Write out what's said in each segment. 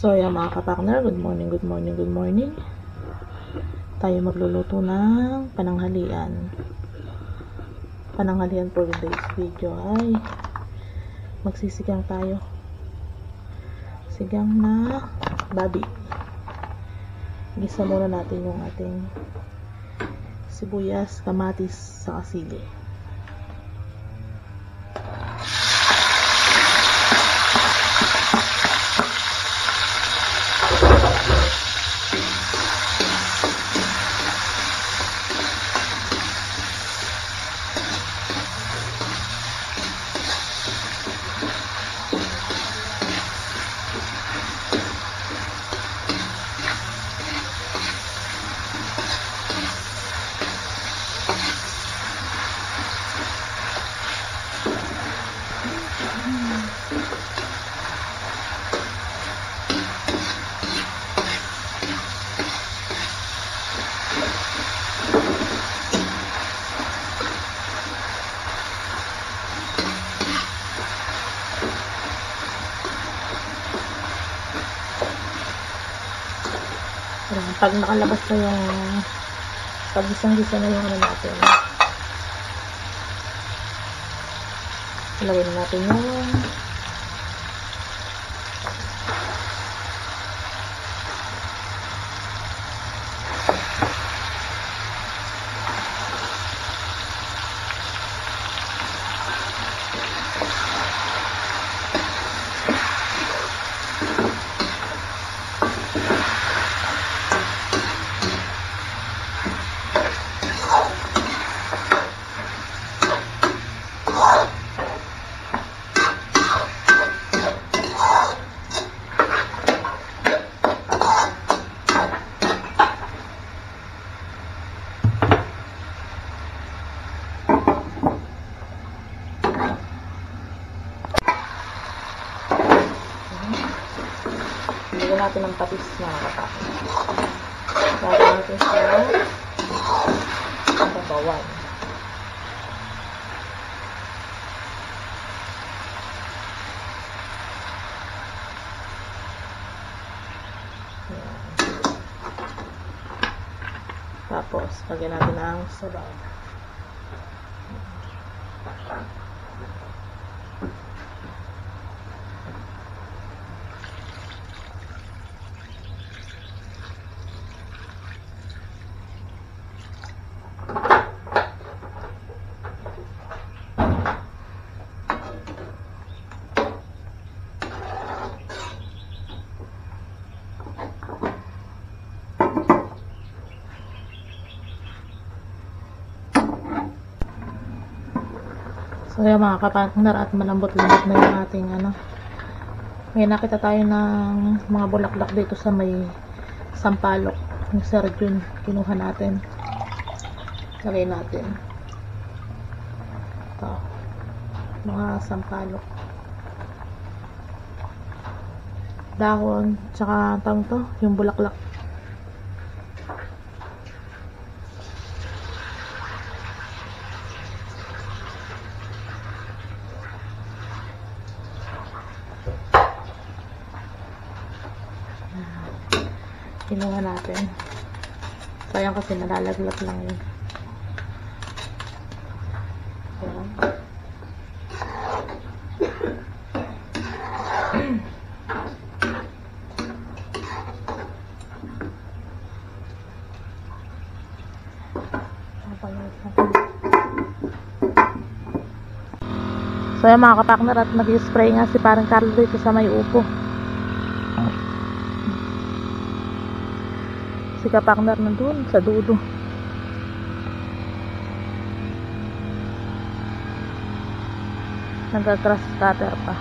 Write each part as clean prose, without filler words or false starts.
So yan mga kapartner, good morning, good morning, good morning. Tayo magluluto ng pananghalian. Pananghalian for today's video ay magsisigang tayo. Sigang na babi. Gisa muna natin yung ating sibuyas, kamatis, sa sili. Pag nakalabas na yung pag gisang-gisa na yung ano natin, ilagay na natin yung lagyan natin ng patis na kapatid. Lagyan natin sa babawan. Tapos, lagyan natin ang sabaw. So yan mga kapartner, at malambot-lambot na yung ating ano. May nakita tayo ng mga bulaklak dito sa may sampalok ng Sir Jun. Kinuha natin. Lagay natin. Ito. Mga sampalok. Dahon. Tsaka tawag to, yung bulaklak. Kinuha natin. Sayang kasi nalalaglag lang yun. Ayan. So yan mga kapartner, at nag-spray nga si parang Carlo dito sa may upo. Si kapartner nandun sa dulo. Nagka-grass cutter pa.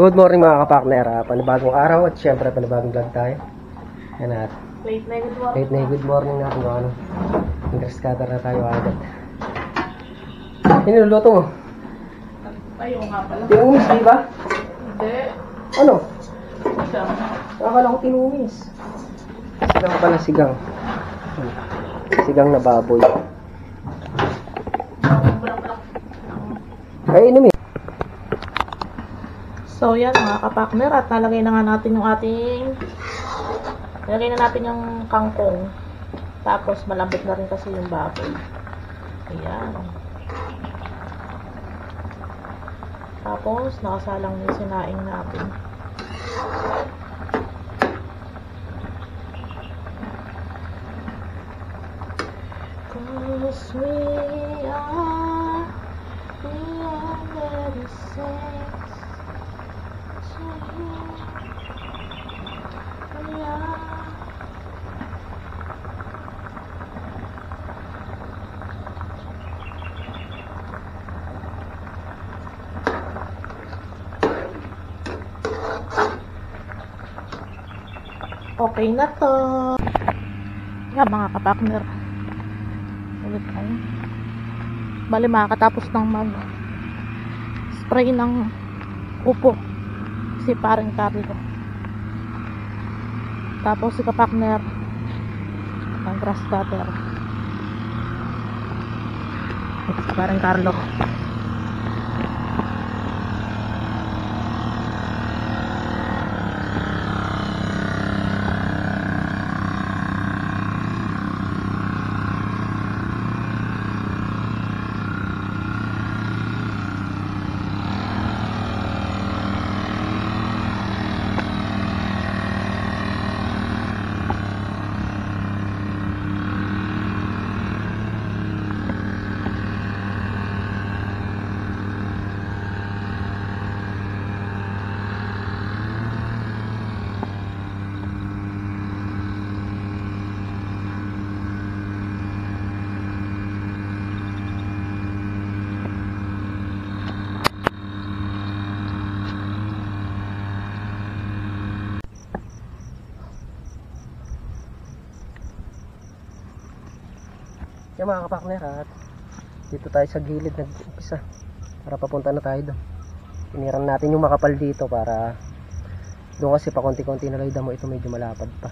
Good morning mga kapartner. Panibagong araw at syempre panibagong vlog tayo. Yan at Late na good morning natin kung ano. Grass cutter na tayo agad. Niluluto mo? Ayaw nga pala. Tinumis, di ba? Hindi. Ano? Sigang. Akala ko tinumis. Sigang pala, sigang. Sigang na baboy. Ay, inumin. So yan mga kapakner, at nalagay na nga natin yung nilagay na natin yung kangkong. Tapos malambot na rin kasi yung baboy. Ayan. Tapos nakasalang yung sinaing natin. Cause we are the same. Okay na to. Yan mga kapakner. Ulit tayo. Bali makakatapos ng spray ng upo si paring Carlo. Tapos si kapakner ng grass cutter. Si paring Carlo. Yan mga kapakner, at dito tayo sa gilid nag-umpisa para papunta na tayo doon. Iniran natin yung makapal dito para doon kasi pa konti-konti na lang mo, ito medyo malapad pa.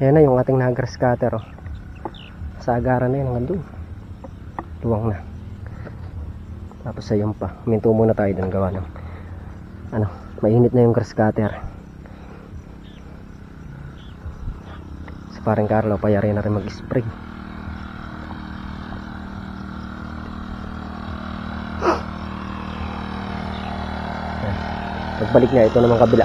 Yan na yung ating grass cutter, oh. Sa agaran na yun hanggang doon. Luwang na. Tapos ayun pa, minto muna tayo doon gawa ng mainit na yung grass cutter. Parang Carlo, payari na rin mag-spray. Pagbalik niya, ito naman kabila.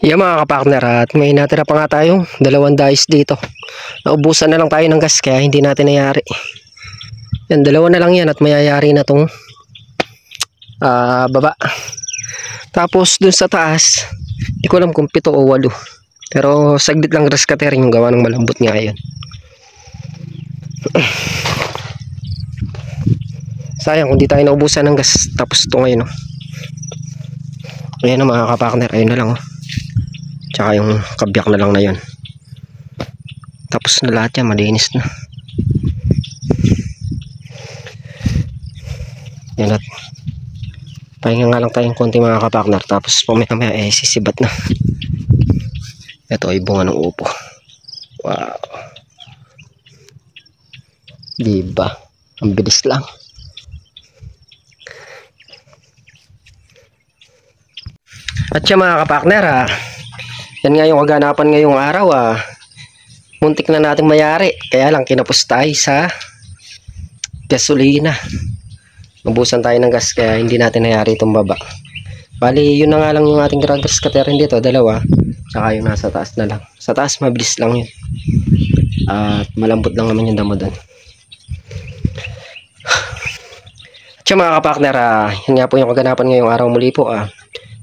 Yeah mga kapartner, at may natira pa nga tayong 2 dice dito. Naubusan na lang tayo ng gas kaya hindi natin nayari. Yan, 2 na lang yan at mayayari na tong baba. Tapos dun sa taas, hindi ko alam kung 7 o 8. Pero saglit lang rescatter yung gawa ng malambot nga yan. Sayang kung di tayo naubusan ng gas. Tapos ito ngayon, oh. Ayan na mga kapartner, ayun na lang, oh. Tsaka yung kabyak na lang na yun. Tapos na lahat yan, malinis na. Yan, at pahinga nga lang tayong konti mga kapartner. Tapos pamaya sisibat na. Ito ay bunga ng upo. Wow, diba ang bilis lang. At siya mga kapartner, yan nga yung kaganapan ngayong araw. Muntik na natin mayari, kaya lang kinapos tayo sa gasolina. Nabusan tayo ng gas kaya hindi natin nayari itong baba. Bali yun na nga lang yung ating gas cutter dito, 2, tsaka yung nasa taas na lang. Sa taas mabilis lang yun at malambot lang naman yung damo doon. At siya mga kapartner, yun nga po yung kaganapan ngayong araw muli po.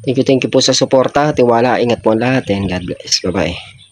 Thank you po sa suporta, tiwala, ingat po ang lahat, and God bless. Bye bye.